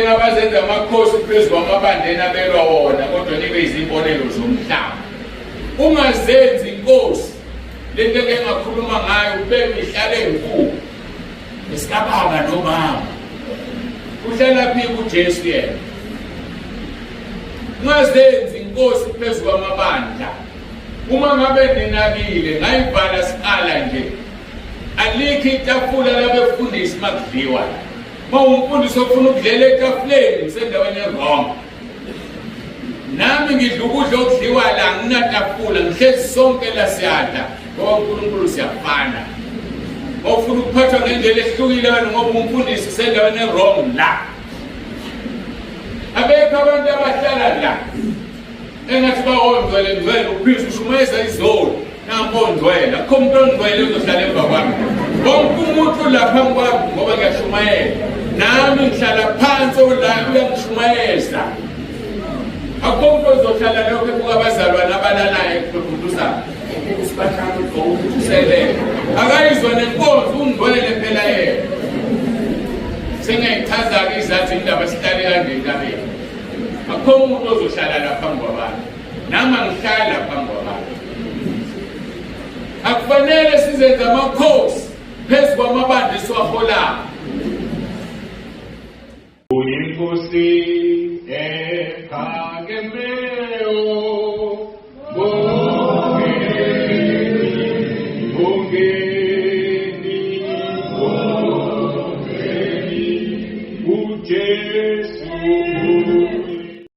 abazenza amakhosi phezu kwamabandeni abelwa wona kodwa nibe izimbonelo zomhlaba. Ungazenzi inkosi lento engakhuluma ngayo ubeke ihlale enkulu esikababa nomama. Uhlala phi kuJesu yena? Ungazenzi inkosi phezu kwamabandla. Uma ngabe ninakile ngayivala sikala nje. Alikho itafula labefundisi makudliwa. Umfundisi ofuna ukudlela etafuleni usendaweni wrong. Nami ngidla ukudla okudliwa la nginatafula ngihlezi sonke la siyadla ngoba uNkulunkulu siyafana. Ofuna ukuphathwa ngendlela ehlukile ngoba umfundisi usendaweni wrong la. Abekho abantu abahlala la engathi bawondwele uphisa ushumayeza izolo nampo ondwele akho umuntu ondwele uzohlala emva kwami. Wonke umuntu lapha kwami ngoba ngiyashumayela nami ngihlala phansi la uyangishumayeza. Akho umuntu ozohlala lokho kubazalwane abalalayo ekukhuthuza isibathanda ukuthuselele akayizwa nenkonzo undwele phela yena. Sengayichaza-ke izathu indaba sihlale kanjeni kabili. Akho umuntu ozohlala lapha kwabantu nami angihlala lapha kwabantu. Akufanele sizenze amakhosi phezu kwamabandla esiwaholayo. Uyinkosi